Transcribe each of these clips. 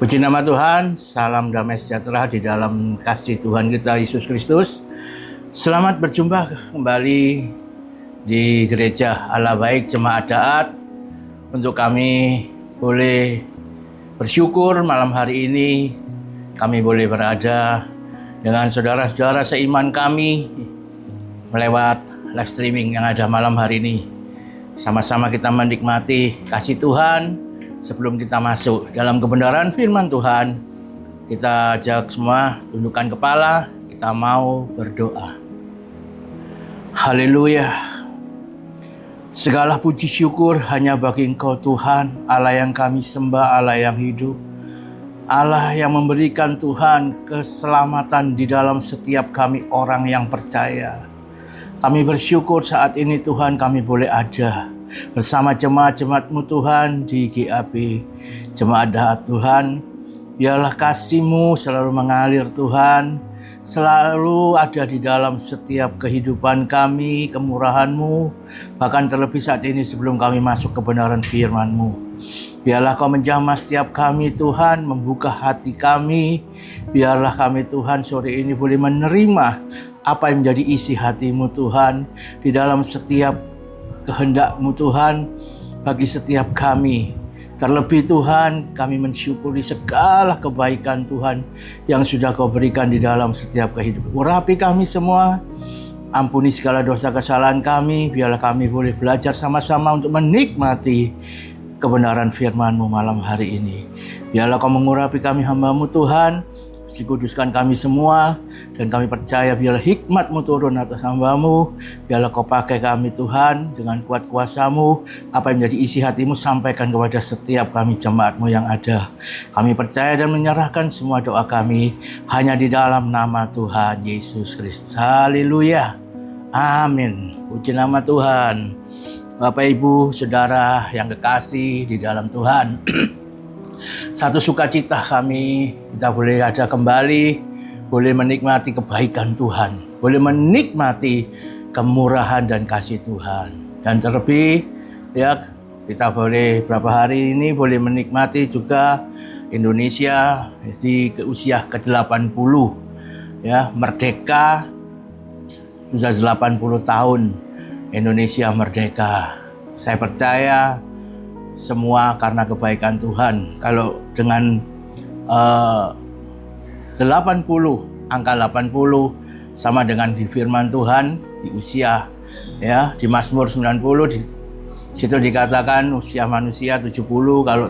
Puji nama Tuhan, salam damai sejahtera di dalam kasih Tuhan kita Yesus Kristus. Selamat berjumpa kembali di Gereja Allah Baik Jemaat Daat. Untuk kami boleh bersyukur malam hari ini kami boleh berada dengan saudara-saudara seiman kami melewat live streaming yang ada malam hari ini. Sama-sama kita menikmati kasih Tuhan. Sebelum kita masuk dalam kebenaran firman Tuhan, kita ajak semua tundukkan kepala, kita mau berdoa. Haleluya. Segala puji syukur hanya bagi Engkau Tuhan, Allah yang kami sembah, Allah yang hidup. Allah yang memberikan Tuhan keselamatan di dalam setiap kami orang yang percaya. Kami bersyukur saat ini Tuhan kami boleh ada bersama jemaat-jemaat-Mu Tuhan di GAP, Jemaat Daat Tuhan. Biarlah kasih-Mu selalu mengalir Tuhan, selalu ada di dalam setiap kehidupan kami, kemurahan-Mu, bahkan terlebih saat ini sebelum kami masuk kebenaran firman-Mu. Biarlah Kau menjamah setiap kami Tuhan, membuka hati kami. Biarlah kami Tuhan sore ini boleh menerima apa yang menjadi isi hati-Mu Tuhan di dalam setiap kehendak-Mu Tuhan bagi setiap kami. Terlebih Tuhan, kami mensyukuri segala kebaikan Tuhan yang sudah Kau berikan di dalam setiap kehidupan. Urapi kami semua, ampuni segala dosa kesalahan kami. Biarlah kami boleh belajar sama-sama untuk menikmati kebenaran firman-Mu malam hari ini. Biarlah Kau mengurapi kami hamba-Mu Tuhan, dikuduskan kami semua, dan kami percaya biarlah hikmat-Mu turun atas hamba-Mu. Biarlah Kau pakai kami Tuhan dengan kuat kuasa-Mu. Apa yang menjadi isi hati-Mu sampaikan kepada setiap kami jemaat-Mu yang ada. Kami percaya dan menyerahkan semua doa kami hanya di dalam nama Tuhan Yesus Kristus. Haleluya. Amin. Puji nama Tuhan. Bapak Ibu Saudara yang kekasih di dalam Tuhan. Satu sukacita kami, kita boleh ada kembali, boleh menikmati kebaikan Tuhan, boleh menikmati kemurahan dan kasih Tuhan. Dan terlebih, ya kita boleh berapa hari ini boleh menikmati juga Indonesia di usia ke-80, ya merdeka, sudah 80 tahun Indonesia merdeka. Saya percaya semua karena kebaikan Tuhan. Kalau dengan 80, angka 80 sama dengan di firman Tuhan di usia, ya di Mazmur 90 di situ dikatakan usia manusia 70, kalau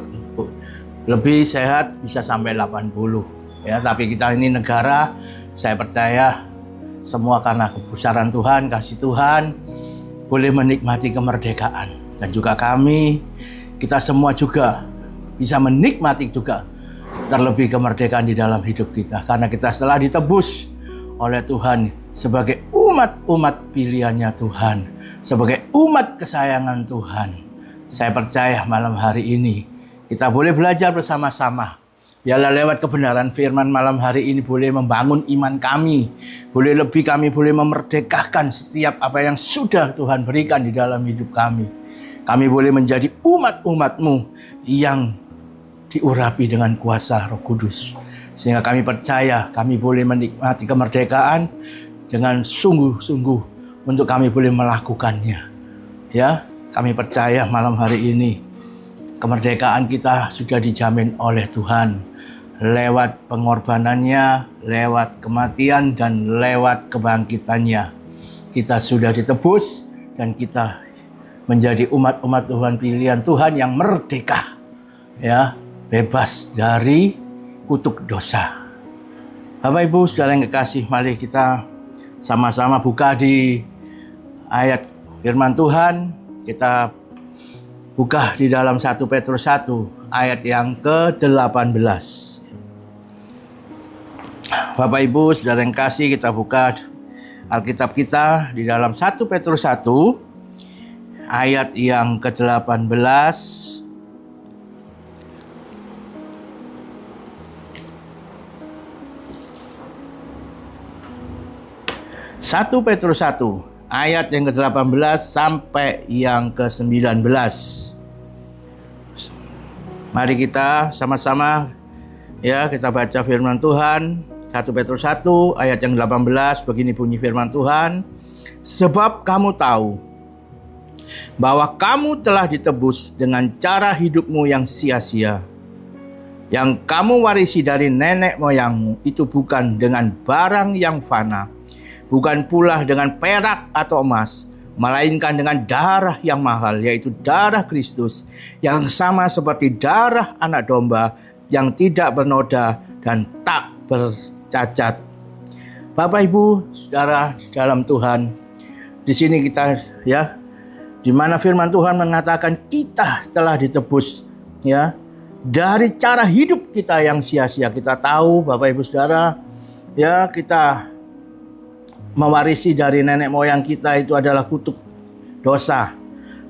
lebih sehat bisa sampai 80. Ya, tapi kita ini negara, saya percaya semua karena kebesaran Tuhan, kasih Tuhan, boleh menikmati kemerdekaan. Dan juga kita semua juga bisa menikmati juga terlebih kemerdekaan di dalam hidup kita. Karena kita telah ditebus oleh Tuhan sebagai umat-umat pilihannya Tuhan. Sebagai umat kesayangan Tuhan. Saya percaya malam hari ini kita boleh belajar bersama-sama. Biarlah lewat kebenaran firman malam hari ini boleh membangun iman kami. Boleh lebih kami boleh memerdekakan setiap apa yang sudah Tuhan berikan di dalam hidup kami. Kami boleh menjadi umat-umat-Mu yang diurapi dengan kuasa Roh Kudus. Sehingga kami percaya kami boleh menikmati kemerdekaan dengan sungguh-sungguh untuk kami boleh melakukannya. Ya, kami percaya malam hari ini kemerdekaan kita sudah dijamin oleh Tuhan. Lewat pengorbanannya, lewat kematian, dan lewat kebangkitannya. Kita sudah ditebus dan kita menjadi umat-umat Tuhan pilihan Tuhan yang merdeka, ya, bebas dari kutuk dosa. Bapak Ibu saudara yang kekasih, mari kita sama-sama buka di ayat firman Tuhan. Kita buka di dalam 1 Petrus 1 ayat yang ke-18. Bapak Ibu saudara yang kasih, kita buka Alkitab kita di dalam 1 Petrus 1 ayat yang ke-18. 1 Petrus 1 ayat yang ke-18 sampai yang ke-19. Mari kita sama-sama Ya, kita baca firman Tuhan, 1 Petrus 1 ayat yang 18, begini bunyi firman Tuhan. Sebab kamu tahu bahwa kamu telah ditebus dengan cara hidupmu yang sia-sia, yang kamu warisi dari nenek moyangmu, itu bukan dengan barang yang fana, bukan pula dengan perak atau emas, melainkan dengan darah yang mahal, yaitu darah Kristus, yang sama seperti darah anak domba, yang tidak bernoda dan tak bercacat. Bapak, Ibu, Saudara dalam Tuhan, di sini kita di mana firman Tuhan mengatakan kita telah ditebus dari cara hidup kita yang sia-sia. Kita tahu, Bapak Ibu Saudara, kita mewarisi dari nenek moyang kita itu adalah kutuk dosa.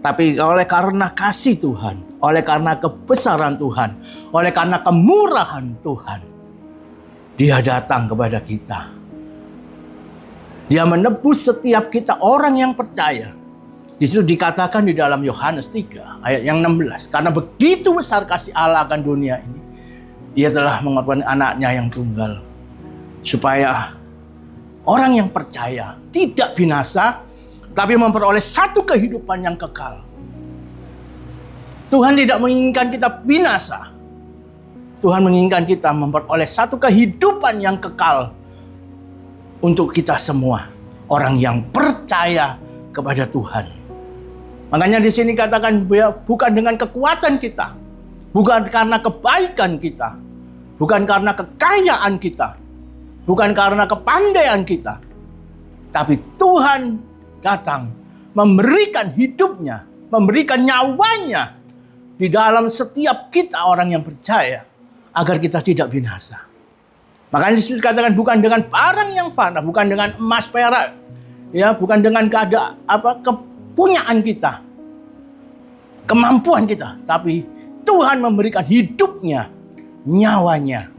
Tapi oleh karena kasih Tuhan, oleh karena kebesaran Tuhan, oleh karena kemurahan Tuhan, Dia datang kepada kita. Dia menebus setiap kita orang yang percaya. Di situ dikatakan di dalam Yohanes 3 ayat yang 16. Karena begitu besar kasih Allah akan dunia ini, Dia telah mengorbankan anaknya yang tunggal. Supaya orang yang percaya tidak binasa, tapi memperoleh satu kehidupan yang kekal. Tuhan tidak menginginkan kita binasa. Tuhan menginginkan kita memperoleh satu kehidupan yang kekal untuk kita semua, orang yang percaya kepada Tuhan. Makanya di sini katakan bukan dengan kekuatan kita, bukan karena kebaikan kita, bukan karena kekayaan kita, bukan karena kepandaian kita, tapi Tuhan datang memberikan hidupnya, memberikan nyawanya di dalam setiap kita orang yang percaya, agar kita tidak binasa. Makanya Yesus katakan bukan dengan barang yang fana, bukan dengan emas perak, bukan dengan kepunyaan kita, kemampuan kita, tapi Tuhan memberikan hidupnya, nyawanya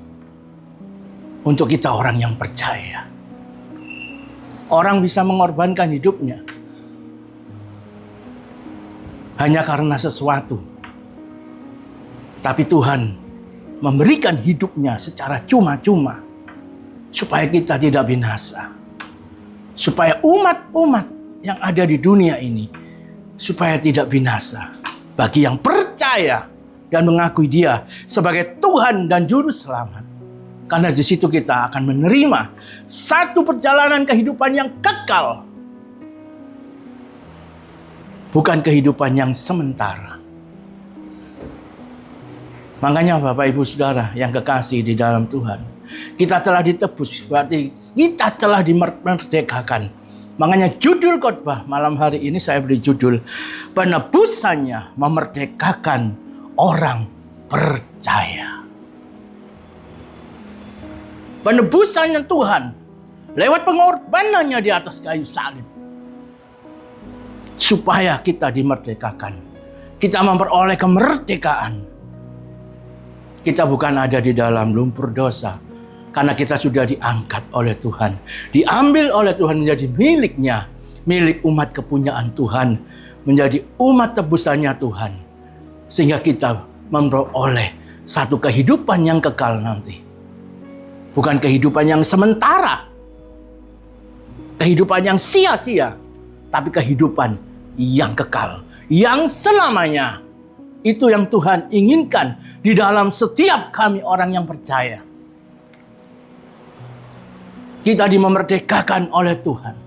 untuk kita orang yang percaya. Orang bisa mengorbankan hidupnya hanya karena sesuatu. Tapi Tuhan memberikan hidupnya secara cuma-cuma supaya kita tidak binasa. Supaya umat-umat yang ada di dunia ini supaya tidak binasa. Bagi yang percaya dan mengakui Dia sebagai Tuhan dan Juru Selamat. Karena di situ kita akan menerima satu perjalanan kehidupan yang kekal. Bukan kehidupan yang sementara. Makanya Bapak Ibu Saudara yang kekasih di dalam Tuhan, kita telah ditebus, berarti kita telah dimerdekakan. Makanya judul khotbah malam hari ini saya beri judul, penebusannya memerdekakan orang percaya. Penebusannya Tuhan lewat pengorbanannya di atas kayu salib, supaya kita dimerdekakan. Kita memperoleh kemerdekaan. Kita bukan ada di dalam lumpur dosa, karena kita sudah diangkat oleh Tuhan, diambil oleh Tuhan menjadi miliknya, milik umat kepunyaan Tuhan, menjadi umat tebusannya Tuhan, sehingga kita memperoleh satu kehidupan yang kekal nanti. Bukan kehidupan yang sementara, kehidupan yang sia-sia, tapi kehidupan yang kekal, yang selamanya. Itu yang Tuhan inginkan di dalam setiap kami orang yang percaya. Kita dimerdekakan oleh Tuhan.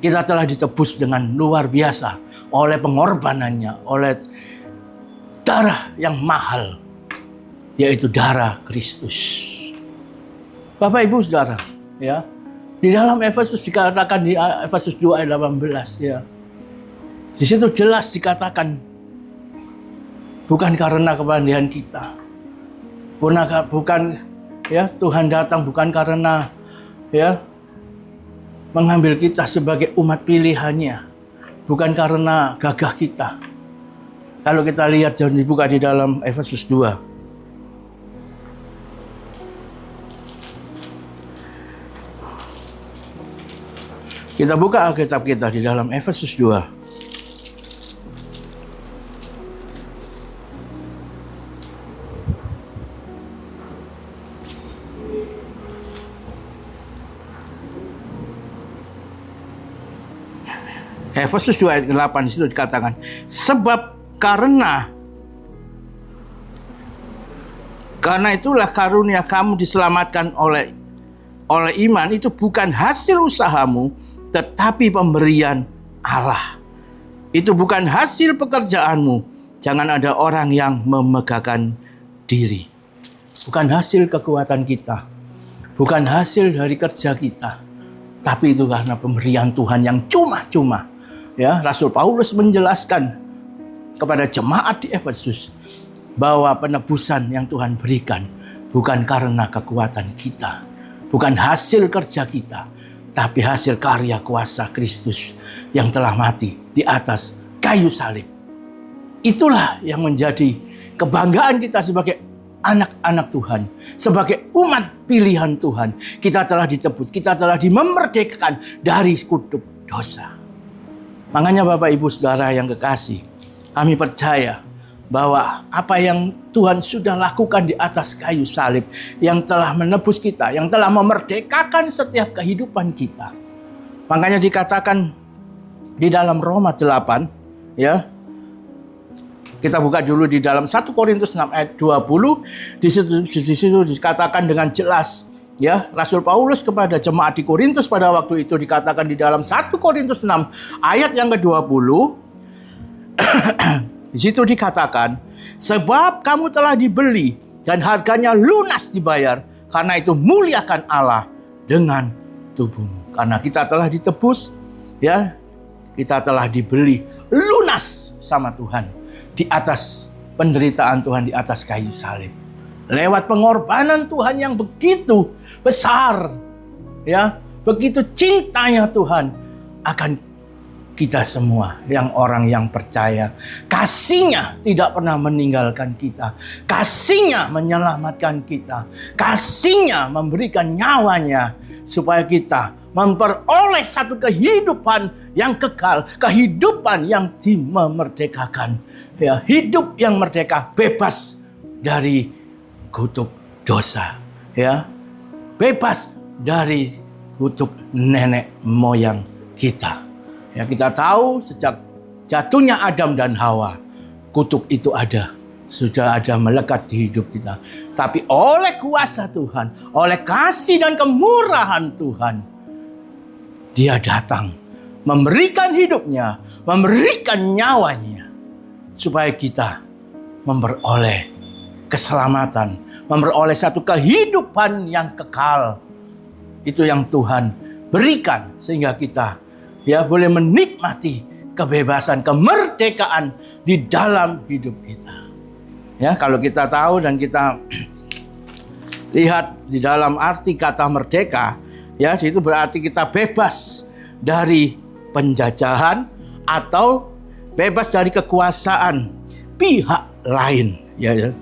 Kita telah ditebus dengan luar biasa oleh pengorbanannya, oleh darah yang mahal, yaitu darah Kristus. Bapak Ibu Saudara, di dalam Efesus dikatakan di Efesus 2 ayat 18, di situ jelas dikatakan bukan karena kepandaian kita, bukan Tuhan datang bukan karena mengambil kita sebagai umat pilihannya, bukan karena gagah kita. Kalau kita lihat jangan dibuka di dalam Efesus 2. Kita buka Alkitab kita di dalam Efesus 2. Efesus 2 ayat 8 di situ dikatakan, sebab karena itulah karunia kamu diselamatkan oleh iman, itu bukan hasil usahamu, tetapi pemberian Allah. Itu bukan hasil pekerjaanmu. Jangan ada orang yang memegahkan diri. Bukan hasil kekuatan kita, bukan hasil dari kerja kita, tapi itu karena pemberian Tuhan yang cuma-cuma. Ya, Rasul Paulus menjelaskan kepada jemaat di Efesus bahwa penebusan yang Tuhan berikan bukan karena kekuatan kita, bukan hasil kerja kita, tapi hasil karya kuasa Kristus yang telah mati di atas kayu salib. Itulah yang menjadi kebanggaan kita sebagai anak-anak Tuhan, sebagai umat pilihan Tuhan. Kita telah ditebus, kita telah dimerdekakan dari kutuk dosa. Makanya Bapak Ibu Saudara yang kekasih, kami percaya bahwa apa yang Tuhan sudah lakukan di atas kayu salib, yang telah menebus kita, yang telah memerdekakan setiap kehidupan kita. Makanya dikatakan di dalam Roma 8, ya. Kita buka dulu di dalam 1 Korintus 6 ayat 20. Di situ dikatakan dengan jelas, ya, Rasul Paulus kepada jemaat di Korintus pada waktu itu dikatakan di dalam 1 Korintus 6 ayat yang ke-20. Di situ dikatakan, sebab kamu telah dibeli dan harganya lunas dibayar, karena itu muliakan Allah dengan tubuhmu. Karena kita telah ditebus, ya, kita telah dibeli lunas sama Tuhan di atas penderitaan Tuhan di atas kayu salib. Lewat pengorbanan Tuhan yang begitu besar, ya, begitu cintanya Tuhan akan kita semua yang orang yang percaya. Kasih-Nya tidak pernah meninggalkan kita. Kasih-Nya menyelamatkan kita. Kasih-Nya memberikan nyawanya supaya kita memperoleh satu kehidupan yang kekal, kehidupan yang memerdekakan, ya, hidup yang merdeka, bebas dari kutuk dosa, ya, bebas dari kutuk nenek moyang kita. Ya, kita tahu sejak jatuhnya Adam dan Hawa, kutuk itu sudah ada melekat di hidup kita. Tapi oleh kuasa Tuhan, oleh kasih dan kemurahan Tuhan, Dia datang memberikan hidupnya, memberikan nyawanya, supaya kita memperoleh keselamatan, memperoleh satu kehidupan yang kekal. Itu yang Tuhan berikan sehingga kita, ya, boleh menikmati kebebasan, kemerdekaan di dalam hidup kita. Ya, kalau kita tahu dan kita lihat di dalam arti kata merdeka, ya, itu berarti kita bebas dari penjajahan atau bebas dari kekuasaan pihak lain, ya.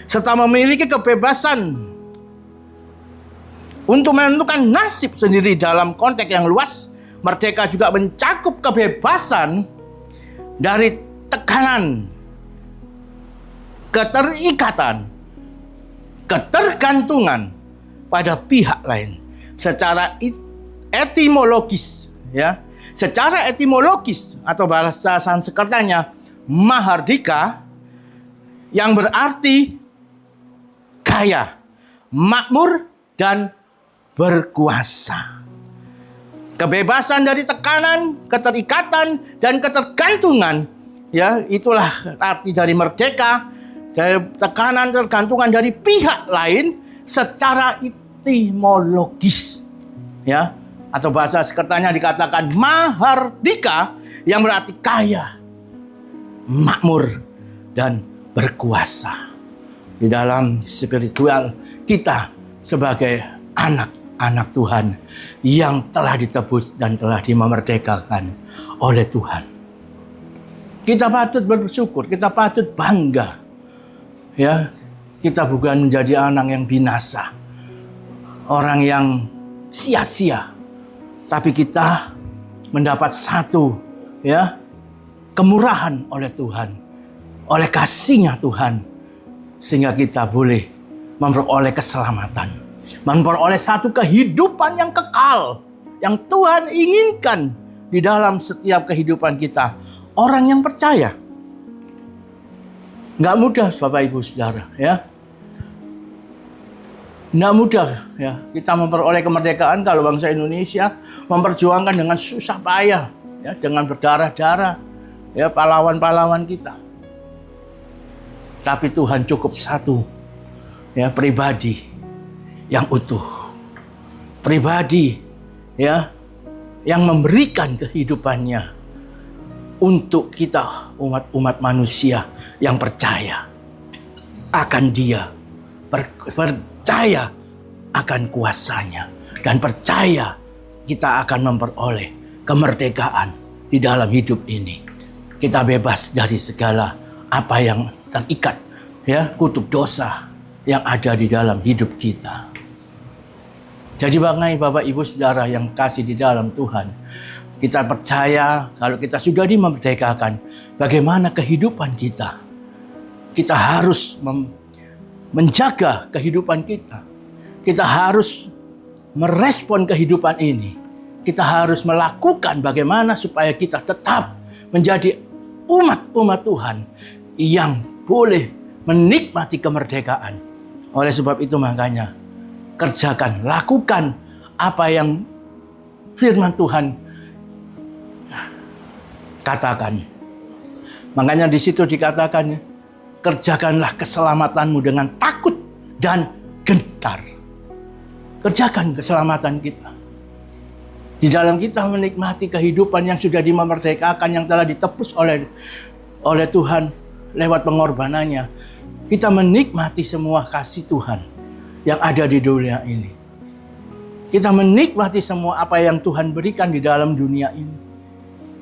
Serta memiliki kebebasan untuk menentukan nasib sendiri dalam konteks yang luas. Merdeka juga mencakup kebebasan dari tekanan, keterikatan, ketergantungan pada pihak lain. Secara etimologis, ya, secara etimologis atau bahasa Sanskertanya mahardika, yang berarti kaya, makmur, dan berkuasa. Kebebasan dari tekanan, keterikatan, dan ketergantungan, ya, itulah arti dari merdeka, dari tekanan, tergantungan dari pihak lain secara etimologis, ya, atau bahasa Sanskertanya dikatakan mahardika, yang berarti kaya, makmur, dan berkuasa. Di dalam spiritual kita sebagai anak Tuhan yang telah ditebus dan telah dimerdekakan oleh Tuhan, kita patut bersyukur, kita patut bangga, ya. Kita bukan menjadi anak yang binasa, orang yang sia-sia, tapi kita mendapat satu, ya, kemurahan oleh Tuhan, oleh kasih-Nya Tuhan, sehingga kita boleh memperoleh keselamatan, memperoleh satu kehidupan yang kekal, yang Tuhan inginkan di dalam setiap kehidupan kita orang yang percaya. Nggak mudah Bapak Ibu Saudara ya. Nggak mudah ya kita memperoleh kemerdekaan kalau bangsa Indonesia memperjuangkan dengan susah payah ya, dengan berdarah-darah ya pahlawan-pahlawan kita. Tapi Tuhan cukup satu ya, pribadi yang utuh. Pribadi ya yang memberikan kehidupannya untuk kita umat-umat manusia yang percaya akan Dia, percaya akan kuasanya, dan percaya kita akan memperoleh kemerdekaan di dalam hidup ini. Kita bebas dari segala apa yang terikat ya, kutuk dosa yang ada di dalam hidup kita. Jadi Bapak Ibu Saudara yang kasih di dalam Tuhan, kita percaya kalau kita sudah dimerdekakan, bagaimana kehidupan kita. Kita harus menjaga kehidupan kita. Kita harus merespon kehidupan ini. Kita harus melakukan bagaimana supaya kita tetap menjadi umat-umat Tuhan yang boleh menikmati kemerdekaan. Oleh sebab itu makanya kerjakan, lakukan apa yang firman Tuhan katakan. Makanya di situ dikatakan, kerjakanlah keselamatanmu dengan takut dan gentar. Kerjakan keselamatan kita. Di dalam kita menikmati kehidupan yang sudah dimerdekakan, yang telah ditebus oleh Tuhan lewat pengorbanannya. Kita menikmati semua kasih Tuhan yang ada di dunia ini. Kita menikmati semua apa yang Tuhan berikan di dalam dunia ini.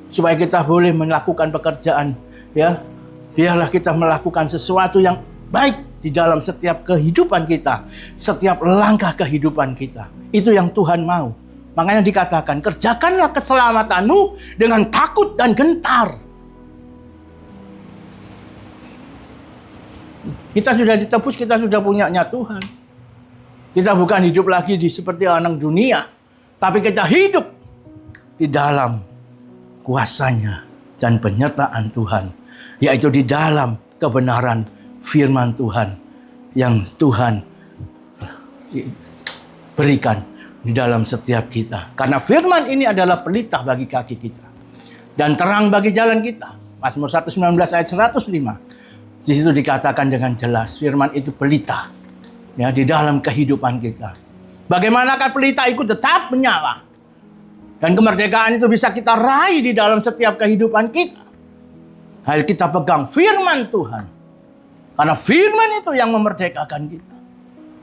Supaya kita boleh melakukan pekerjaan, ya. Biarlah kita melakukan sesuatu yang baik di dalam setiap kehidupan kita, setiap langkah kehidupan kita. Itu yang Tuhan mau. Makanya dikatakan, kerjakanlah keselamatanmu dengan takut dan gentar. Kita sudah ditebus, kita sudah punyanya Tuhan. Kita bukan hidup lagi seperti anak dunia, tapi kita hidup di dalam kuasanya dan penyertaan Tuhan, yaitu di dalam kebenaran firman Tuhan yang Tuhan berikan di dalam setiap kita. Karena firman ini adalah pelita bagi kaki kita dan terang bagi jalan kita. Mazmur 119 ayat 105. Di situ dikatakan dengan jelas, firman itu pelita ya di dalam kehidupan kita. Bagaimanakah pelita itu tetap menyala? Dan kemerdekaan itu bisa kita raih di dalam setiap kehidupan kita. Hal kita pegang firman Tuhan. Karena firman itu yang memerdekakan kita.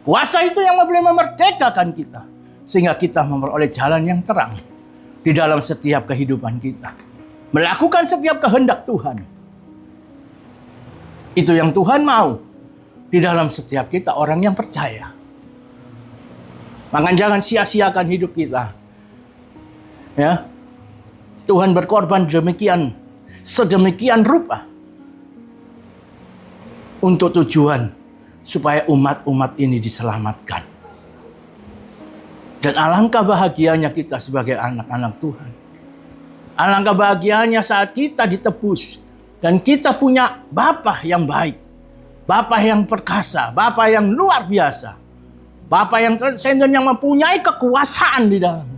Kuasa itu yang boleh memerdekakan kita. Sehingga kita memperoleh jalan yang terang di dalam setiap kehidupan kita. Melakukan setiap kehendak Tuhan. Itu yang Tuhan mau di dalam setiap kita, orang yang percaya. Maka jangan sia-siakan hidup kita. Ya, Tuhan berkorban sedemikian rupa untuk tujuan supaya umat-umat ini diselamatkan. Dan alangkah bahagianya kita sebagai anak-anak Tuhan. Alangkah bahagianya saat kita ditebus dan kita punya Bapa yang baik, Bapa yang perkasa, Bapa yang luar biasa, Bapa yang transenden yang mempunyai kekuasaan di dalamnya.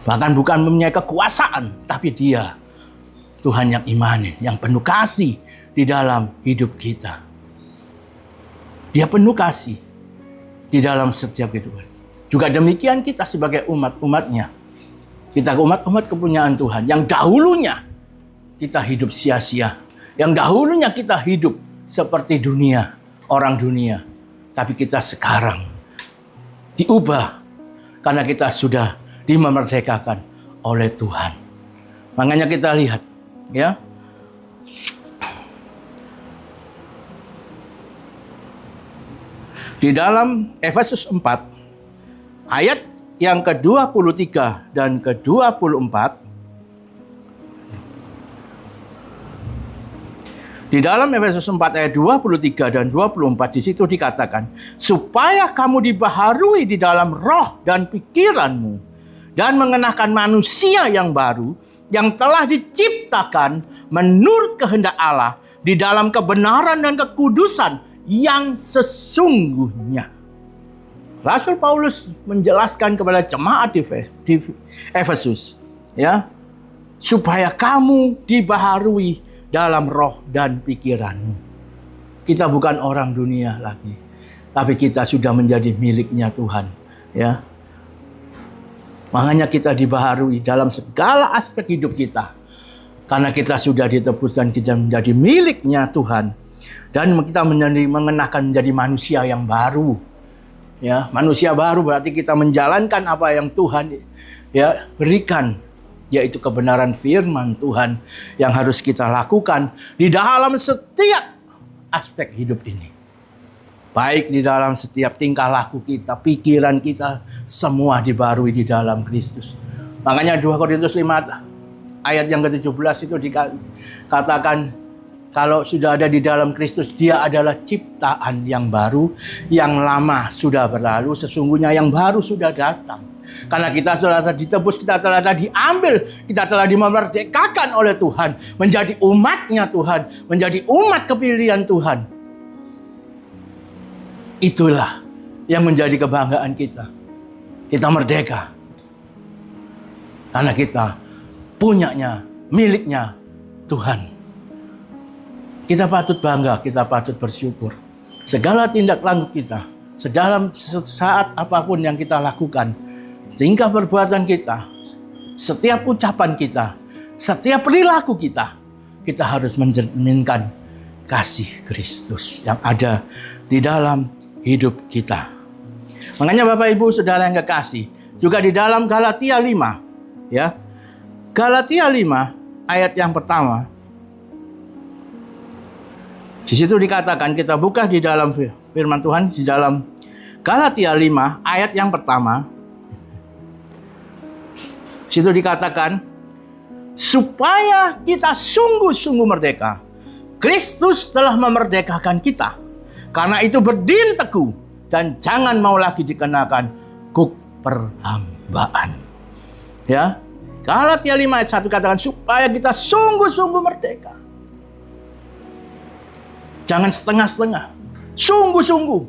Bahkan bukan mempunyai kekuasaan, tapi Dia Tuhan yang imani, yang penuh kasih di dalam hidup kita. Dia penuh kasih di dalam setiap kehidupan. Juga demikian kita sebagai umat-umatnya. Kita umat-umat kepunyaan Tuhan. Yang dahulunya kita hidup sia-sia. Yang dahulunya kita hidup seperti dunia, orang dunia. Tapi kita sekarang diubah karena kita sudah dimerdekakan oleh Tuhan. Makanya kita lihat, ya. Di dalam Efesus 4 ayat yang ke-23 dan ke-24, di dalam Efesus 4 ayat 23 dan 24 di situ dikatakan, supaya kamu dibaharui di dalam roh dan pikiranmu dan mengenakan manusia yang baru yang telah diciptakan menurut kehendak Allah di dalam kebenaran dan kekudusan yang sesungguhnya. Rasul Paulus menjelaskan kepada jemaat di Efesus, ya, supaya kamu dibaharui dalam roh dan pikiranmu. Kita bukan orang dunia lagi, tapi kita sudah menjadi miliknya Tuhan, ya. Makanya kita dibaharui dalam segala aspek hidup kita. Karena kita sudah ditebus dan kita menjadi miliknya Tuhan. Dan kita mengenakan menjadi manusia yang baru. Ya, manusia baru berarti kita menjalankan apa yang Tuhan, ya, berikan, yaitu kebenaran firman Tuhan yang harus kita lakukan di dalam setiap aspek hidup ini. Baik di dalam setiap tingkah laku kita, pikiran kita, semua dibarui di dalam Kristus. Makanya 2 Korintus 5 ayat yang ke-17 itu dikatakan, kalau sudah ada di dalam Kristus, dia adalah ciptaan yang baru, yang lama sudah berlalu, sesungguhnya yang baru sudah datang. Karena kita telah ditebus, kita telah diambil, kita telah dimerdekakan oleh Tuhan, menjadi umatnya Tuhan, menjadi umat kepilihan Tuhan. Itulah yang menjadi kebanggaan kita. Kita merdeka. Karena kita punyanya, miliknya Tuhan. Kita patut bangga, kita patut bersyukur. Segala tindak lanjut kita, sedalam saat apapun yang kita lakukan, tingkah perbuatan kita, setiap ucapan kita, setiap perilaku kita, kita harus mencerminkan kasih Kristus yang ada di dalam hidup kita. Makanya Bapak Ibu Saudara yang kekasih, juga di dalam Galatia 5, ya. Galatia 5 ayat yang pertama. Di situ dikatakan, kita buka di dalam firman Tuhan di dalam Galatia 5 ayat yang pertama. Di situ dikatakan, supaya kita sungguh-sungguh merdeka. Kristus telah memerdekakan kita. Karena itu berdiri teguh dan jangan mau lagi dikenakan kuk perhambaan. Ya. Galatia 5 ayat 1 katakan supaya kita sungguh-sungguh merdeka. Jangan setengah-setengah. Sungguh-sungguh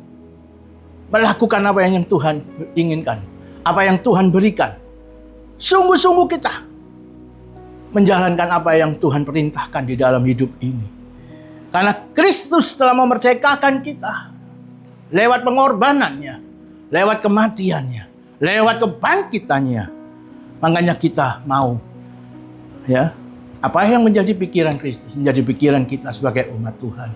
melakukan apa yang Tuhan inginkan, apa yang Tuhan berikan. Sungguh-sungguh kita menjalankan apa yang Tuhan perintahkan di dalam hidup ini. Karena Kristus telah memerdekakan kita lewat pengorbanannya, lewat kematiannya, lewat kebangkitannya. Makanya kita mau, ya, apa yang menjadi pikiran Kristus, menjadi pikiran kita sebagai umat Tuhan.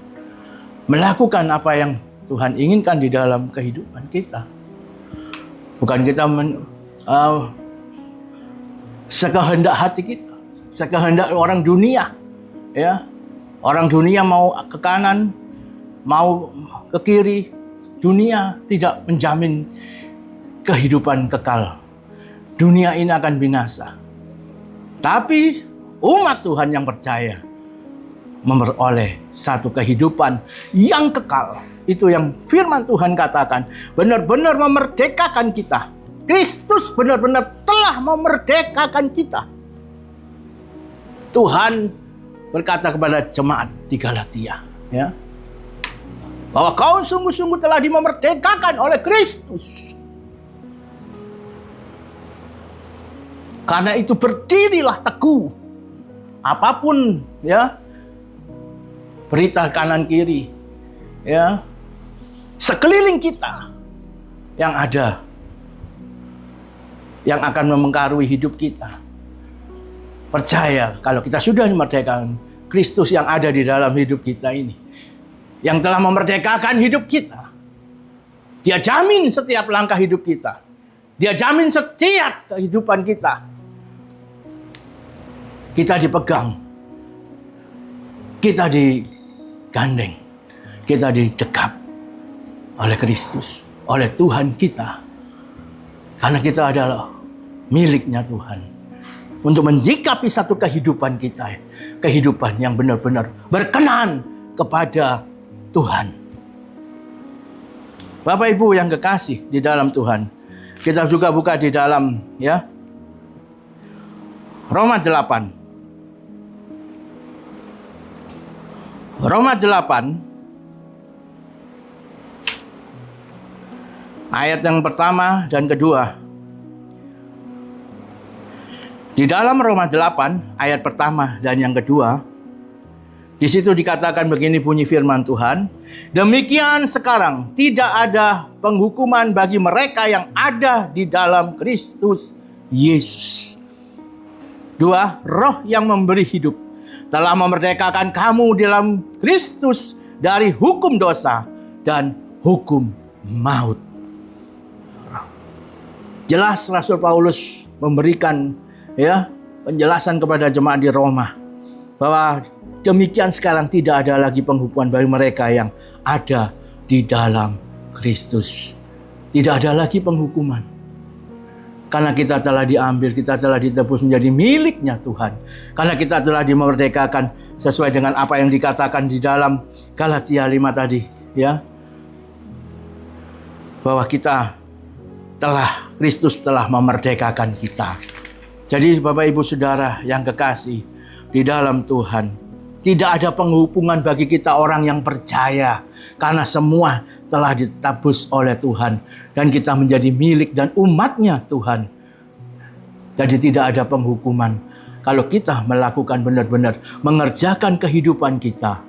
Melakukan apa yang Tuhan inginkan di dalam kehidupan kita. Bukan kita sekehendak hati kita, sekehendak orang dunia, ya. Orang dunia mau ke kanan, mau ke kiri. Dunia tidak menjamin kehidupan kekal. Dunia ini akan binasa. Tapi umat Tuhan yang percaya memperoleh satu kehidupan yang kekal. Itu yang firman Tuhan katakan. Benar-benar memerdekakan kita. Kristus benar-benar telah memerdekakan kita. Tuhan berkata kepada jemaat di Galatia, ya, bahwa kau sungguh-sungguh telah dimerdekakan oleh Kristus. Karena itu berdirilah teguh. Apapun, ya, berita kanan kiri, ya, sekeliling kita yang ada, yang akan memengkarui hidup kita. Percaya kalau kita sudah dimerdekakan, Kristus yang ada di dalam hidup kita ini, yang telah memerdekakan hidup kita. Dia jamin setiap langkah hidup kita. Dia jamin setiap kehidupan kita. Kita dipegang. Kita digandeng. Kita didekap oleh Kristus, oleh Tuhan kita. Karena kita adalah miliknya Tuhan. Untuk menyikapi satu kehidupan kita. Kehidupan yang benar-benar berkenan kepada Tuhan. Bapak Ibu yang kekasih di dalam Tuhan. Kita juga buka di dalam, ya, Roma 8. Roma 8 ayat yang pertama dan kedua. Di dalam Roma 8 ayat pertama dan yang kedua, di situ dikatakan begini bunyi firman Tuhan, demikian sekarang tidak ada penghukuman bagi mereka yang ada di dalam Kristus Yesus. 2, roh yang memberi hidup telah memerdekakan kamu dalam Kristus dari hukum dosa dan hukum maut. Jelas Rasul Paulus memberikan penjelasan kepada jemaat di Roma bahwa demikian sekarang tidak ada lagi penghukuman bagi mereka yang ada di dalam Kristus. Tidak ada lagi penghukuman. Karena kita telah diambil, kita telah ditebus menjadi miliknya Tuhan. Karena kita telah dimerdekakan sesuai dengan apa yang dikatakan di dalam Galatia 5 tadi, bahwa Kristus telah memerdekakan kita. Jadi Bapak Ibu Saudara yang kekasih di dalam Tuhan, tidak ada penghubungan bagi kita orang yang percaya, karena semua telah ditebus oleh Tuhan dan kita menjadi milik dan umatnya Tuhan. Jadi tidak ada penghukuman kalau kita melakukan benar-benar mengerjakan kehidupan kita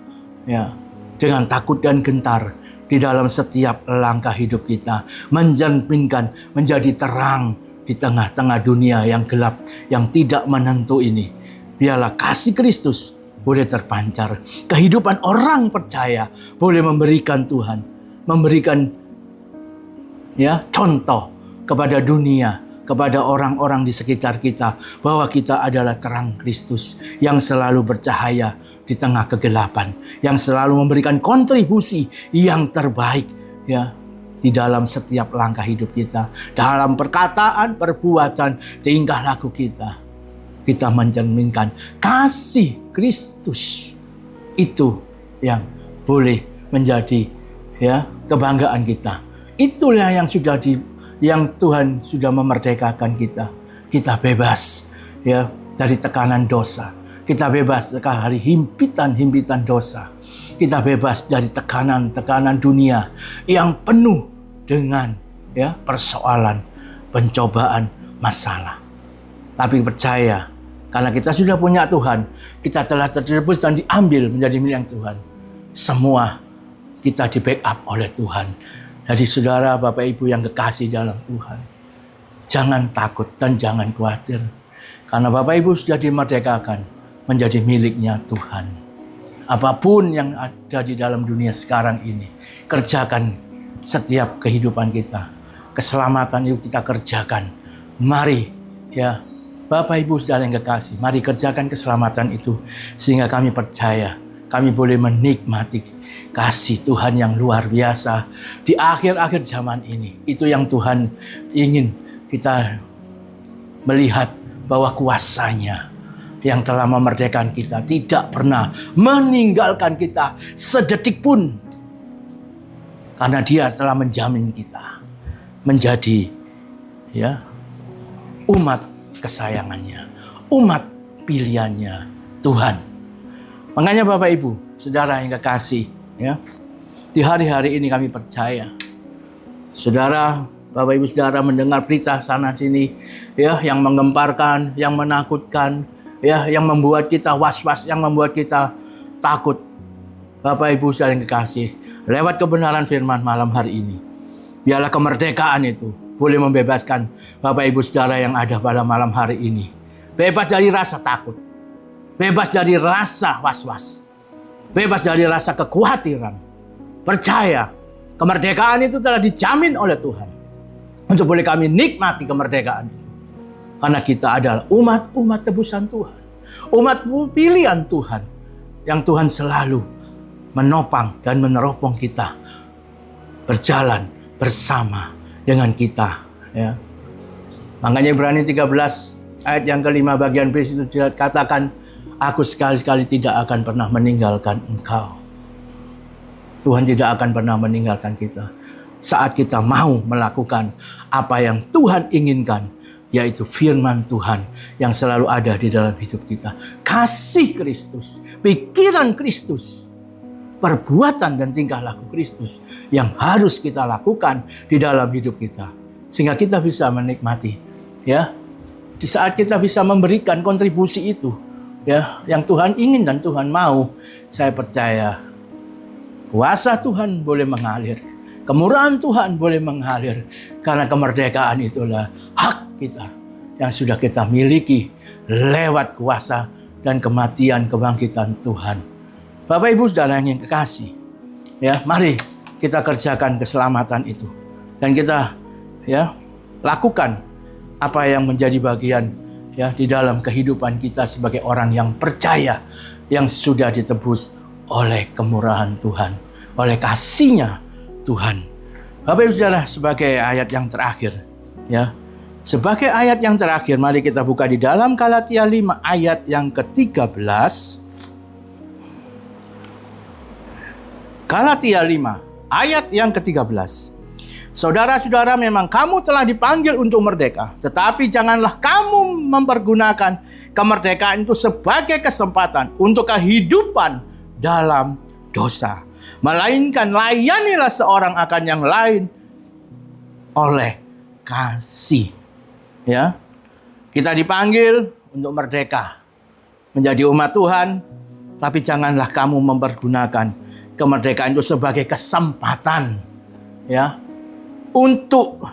dengan takut dan gentar di dalam setiap langkah hidup kita, mencerminkan menjadi terang di tengah-tengah dunia yang gelap, yang tidak menentu ini. Biarlah kasih Kristus boleh terpancar. Kehidupan orang percaya boleh memberikan Tuhan, memberikan contoh kepada dunia, kepada orang-orang di sekitar kita, bahwa kita adalah terang Kristus yang selalu bercahaya di tengah kegelapan, yang selalu memberikan kontribusi yang terbaik di dalam setiap langkah hidup kita, dalam perkataan, perbuatan, tingkah laku kita. Kita mencerminkan kasih Kristus. Itu yang boleh menjadi kebanggaan kita. Itulah yang Tuhan sudah memerdekakan kita. Kita bebas dari tekanan dosa. Kita bebas dari himpitan dosa. Kita bebas dari tekanan dunia yang penuh dengan persoalan, pencobaan, masalah. Tapi percaya, karena kita sudah punya Tuhan, kita telah tertebus dan diambil menjadi milik Tuhan. Semua kita di backup oleh Tuhan. Jadi saudara, Bapak Ibu yang kekasih dalam Tuhan, jangan takut dan jangan khawatir. Karena Bapak Ibu sudah dimerdekakan menjadi miliknya Tuhan. Apapun yang ada di dalam dunia sekarang ini, kerjakan setiap kehidupan kita. Keselamatan itu kita kerjakan. Mari Bapak Ibu saudara yang kekasih, mari kerjakan keselamatan itu, sehingga kami percaya kami boleh menikmati kasih Tuhan yang luar biasa di akhir-akhir zaman ini. Itu yang Tuhan ingin kita melihat, bahwa kuasanya yang telah memerdekakan kita tidak pernah meninggalkan kita sedetik pun, karena Dia telah menjamin kita menjadi umat kesayangannya, umat pilihannya Tuhan. Makanya Bapak Ibu saudara yang kekasih, di hari-hari ini kami percaya, saudara, Bapak Ibu saudara mendengar berita sana sini, yang menggemparkan, yang menakutkan, yang membuat kita was-was, yang membuat kita takut. Bapak Ibu saudara yang kekasih, lewat kebenaran firman malam hari ini, biarlah kemerdekaan itu boleh membebaskan Bapak Ibu saudara yang ada pada malam hari ini. Bebas dari rasa takut, bebas dari rasa was-was, bebas dari rasa kekhawatiran. Percaya, kemerdekaan itu telah dijamin oleh Tuhan. Untuk boleh kami nikmati kemerdekaan itu. Karena kita adalah umat tebusan Tuhan, umat pilihan Tuhan, yang Tuhan selalu menopang dan meneropong kita, berjalan bersama dengan kita. Makanya Ibrani 13 ayat yang kelima bagian B itu katakan, aku sekali-kali tidak akan pernah meninggalkan engkau. Tuhan tidak akan pernah meninggalkan kita saat kita mau melakukan apa yang Tuhan inginkan, yaitu firman Tuhan yang selalu ada di dalam hidup kita. Kasih Kristus, pikiran Kristus, perbuatan dan tingkah laku Kristus yang harus kita lakukan di dalam hidup kita. Sehingga kita bisa menikmati, ya, di saat kita bisa memberikan kontribusi itu, ya, yang Tuhan ingin dan Tuhan mau, saya percaya kuasa Tuhan boleh mengalir, kemurahan Tuhan boleh mengalir, karena kemerdekaan itulah hak kita yang sudah kita miliki lewat kuasa dan kematian kebangkitan Tuhan. Bapak Ibu Saudara yang kekasih, ya, mari kita kerjakan keselamatan itu dan kita, ya, lakukan apa yang menjadi bagian, ya, di dalam kehidupan kita sebagai orang yang percaya, yang sudah ditebus oleh kemurahan Tuhan, oleh kasih-Nya Tuhan. Bapak Ibu Saudara, sebagai ayat yang terakhir, ya, sebagai ayat yang terakhir, mari kita buka di dalam Galatia 5 ayat yang ke-13. Galatia 5 ayat yang ke-13. Saudara-saudara, memang kamu telah dipanggil untuk merdeka, tetapi janganlah kamu mempergunakan kemerdekaan itu sebagai kesempatan untuk kehidupan dalam dosa. Melainkan layanilah seorang akan yang lain oleh kasih. Ya, kita dipanggil untuk merdeka, menjadi umat Tuhan, tapi janganlah kamu mempergunakan kemerdekaan itu sebagai kesempatan, ya, untuk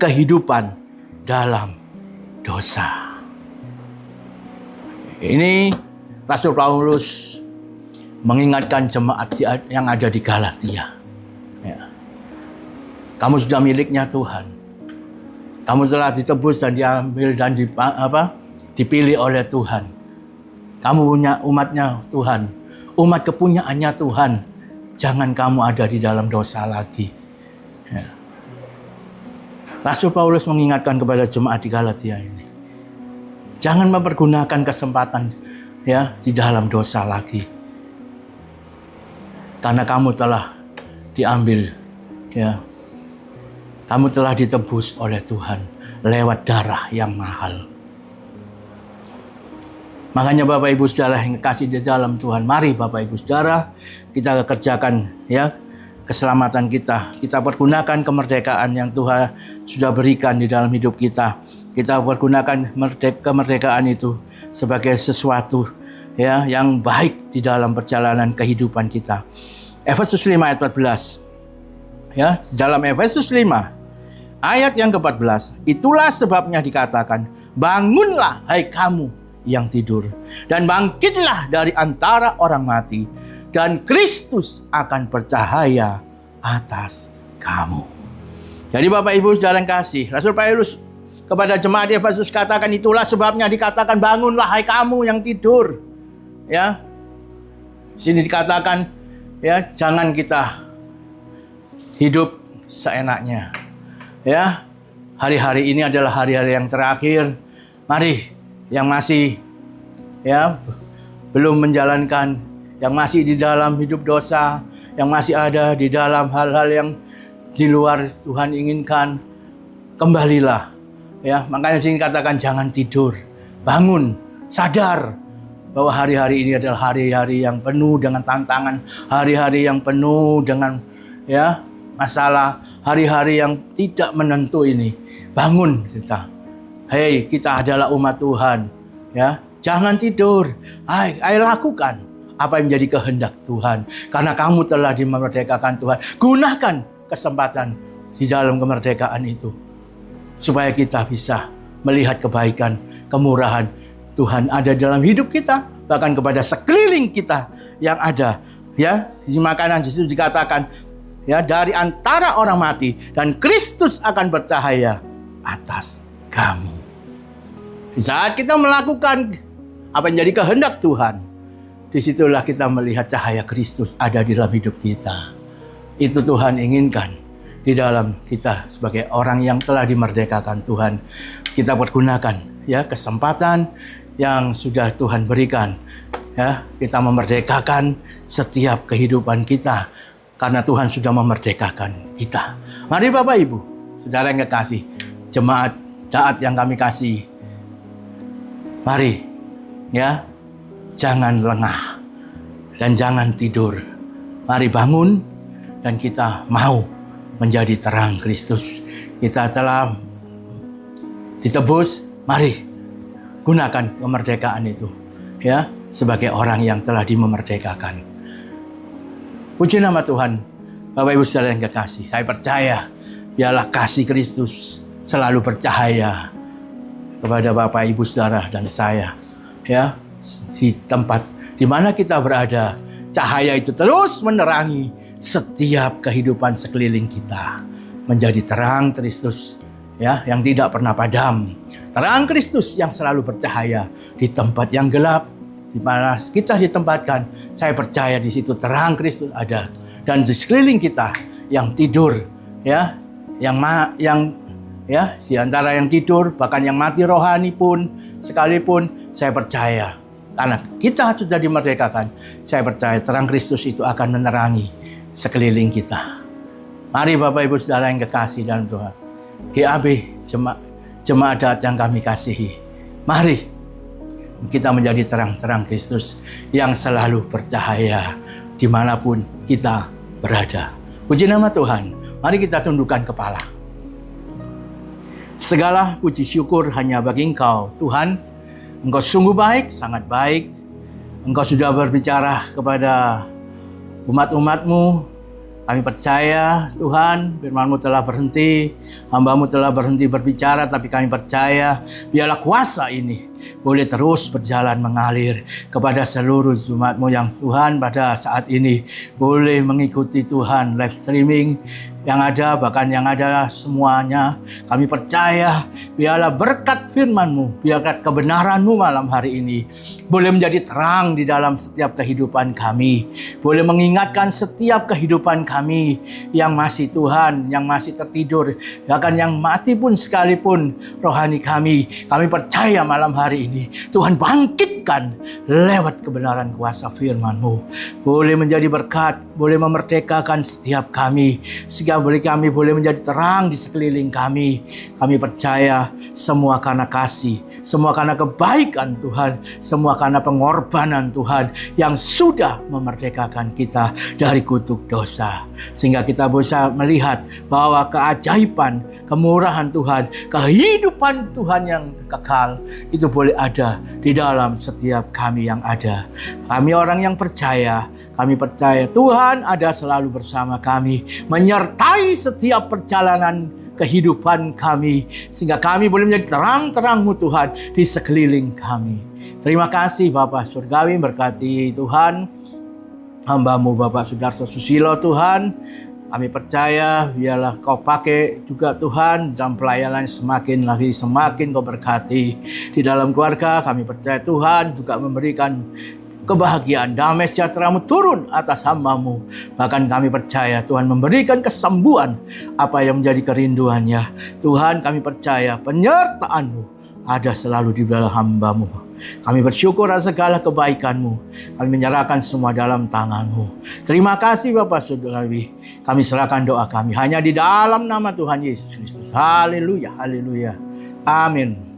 kehidupan dalam dosa. Ini Rasul Paulus mengingatkan jemaat yang ada di Galatia. Ya. Kamu sudah miliknya Tuhan. Kamu telah ditebus dan diambil dan dipilih oleh Tuhan. Kamu punya umatnya Tuhan. Umat kepunyaannya Tuhan. Jangan kamu ada di dalam dosa lagi. Ya. Rasul Paulus mengingatkan kepada jemaat di Galatia ini. Jangan mempergunakan kesempatan, ya, di dalam dosa lagi. Karena kamu telah diambil, ya. Kamu telah ditebus oleh Tuhan lewat darah yang mahal. Makanya Bapak Ibu Saudara yang kasih di dalam Tuhan, mari Bapak Ibu Saudara kita kerjakan, ya, keselamatan kita. Kita pergunakan kemerdekaan yang Tuhan sudah berikan di dalam hidup kita. Kita pergunakan kemerdekaan itu sebagai sesuatu, ya, yang baik di dalam perjalanan kehidupan kita. Efesus 5 ayat 14. Ya, dalam Efesus 5 ayat yang ke-14, itulah sebabnya dikatakan, bangunlah hai kamu yang tidur, dan bangkitlah dari antara orang mati, dan Kristus akan bercahaya atas kamu. Jadi Bapak Ibu Saudara yang kasih, Rasul Paulus kepada jemaat di Efesus katakan, itulah sebabnya dikatakan, bangunlah hai kamu yang tidur. Ya, sini dikatakan, ya, jangan kita hidup seenaknya. Ya, hari-hari ini adalah hari-hari yang terakhir. Mari yang masih, ya, belum menjalankan, yang masih di dalam hidup dosa, yang masih ada di dalam hal-hal yang di luar Tuhan inginkan, kembalilah. Ya, makanya sini katakan jangan tidur, bangun, sadar bahwa hari-hari ini adalah hari-hari yang penuh dengan tantangan, hari-hari yang penuh dengan, ya, masalah, hari-hari yang tidak menentu ini. Bangun kita. Hei, kita adalah umat Tuhan, ya. Jangan tidur. Ayo lakukan apa yang menjadi kehendak Tuhan. Karena kamu telah dimerdekakan Tuhan. Gunakan kesempatan di dalam kemerdekaan itu supaya kita bisa melihat kebaikan, kemurahan Tuhan ada dalam hidup kita, bahkan kepada sekeliling kita yang ada. Ya, di makanan di situ dikatakan, ya, dari antara orang mati, dan Kristus akan bercahaya atas kamu. Di saat kita melakukan apa yang jadi kehendak Tuhan, disitulah kita melihat cahaya Kristus ada di dalam hidup kita. Itu Tuhan inginkan di dalam kita sebagai orang yang telah dimerdekakan Tuhan. Kita pergunakan, ya, kesempatan yang sudah Tuhan berikan. Ya, kita memerdekakan setiap kehidupan kita karena Tuhan sudah memerdekakan kita. Mari Bapak Ibu, saudara yang kekasih, jemaat Jemaat yang kami kasih, mari ya, jangan lengah dan jangan tidur. Mari bangun dan kita mau menjadi terang Kristus. Kita telah ditebus, mari gunakan kemerdekaan itu ya, sebagai orang yang telah dimerdekakan. Puji nama Tuhan. Bapak Ibu Saudara yang kekasih, saya percaya biarlah kasih Kristus selalu bercahaya kepada Bapak Ibu Saudara dan saya ya, di tempat di mana kita berada. Cahaya itu terus menerangi setiap kehidupan sekeliling kita, menjadi terang Kristus ya, yang tidak pernah padam. Terang Kristus yang selalu bercahaya di tempat yang gelap. Di mana kita ditempatkan, saya percaya di situ terang Kristus ada. Dan di sekeliling kita yang tidur ya, yang ya, di antara yang tidur, bahkan yang mati rohani pun sekalipun, saya percaya karena kita sudah dimerdekakan, saya percaya terang Kristus itu akan menerangi sekeliling kita. Mari Bapak Ibu Saudara yang kekasih dalam Tuhan, GAB, jemaat yang kami kasihi, mari kita menjadi terang-terang Kristus yang selalu bercahaya dimanapun kita berada. Puji nama Tuhan. Mari kita tundukkan kepala. Segala puji syukur hanya bagi Engkau, Tuhan. Engkau sungguh baik, sangat baik. Engkau sudah berbicara kepada umat-umat-Mu. Kami percaya, Tuhan, firman-Mu telah berhenti, hamba-Mu telah berhenti berbicara, tapi kami percaya, biarlah kuasa ini boleh terus berjalan mengalir kepada seluruh umat-Mu yang Tuhan pada saat ini boleh mengikuti Tuhan live streaming yang ada, bahkan yang ada semuanya. Kami percaya biarlah berkat firman-Mu, berkat kebenaran-Mu malam hari ini boleh menjadi terang di dalam setiap kehidupan kami, boleh mengingatkan setiap kehidupan kami yang masih Tuhan, yang masih tertidur, bahkan yang mati pun sekalipun rohani kami percaya malam hari ini Tuhan bangkitkan lewat kebenaran kuasa firman-Mu, boleh menjadi berkat, boleh memerdekakan setiap kami, sehingga kami boleh menjadi terang di sekeliling kami. Kami percaya semua karena kasih, semua karena kebaikan Tuhan, semua karena pengorbanan Tuhan yang sudah memerdekakan kita dari kutuk dosa. Sehingga kita bisa melihat bahwa keajaiban, kemurahan Tuhan, kehidupan Tuhan yang kekal itu boleh ada di dalam setiap kami yang ada. Kami orang yang percaya, kami percaya Tuhan ada selalu bersama kami, menyertai setiap perjalanan kehidupan kami, sehingga kami boleh menjadi terang-terang-Mu Tuhan di sekeliling kami. Terima kasih Bapak Surgawi, berkati Tuhan hamba-Mu Bapak Sudarso Susilo Tuhan. Kami percaya biarlah Kau pakai juga Tuhan dalam pelayanan semakin Kau berkati. Di dalam keluarga kami percaya Tuhan juga memberikan kebahagiaan, damai sejahtera-Mu turun atas hamba-Mu. Bahkan kami percaya Tuhan memberikan kesembuhan apa yang menjadi kerinduannya. Tuhan, kami percaya penyertaan-Mu ada selalu di dalam hamba-Mu. Kami bersyukur atas segala kebaikan-Mu. Kami menyerahkan semua dalam tangan-Mu. Terima kasih Bapak Saudarawi. Kami serahkan doa kami hanya di dalam nama Tuhan Yesus Kristus. Haleluya, haleluya. Amin.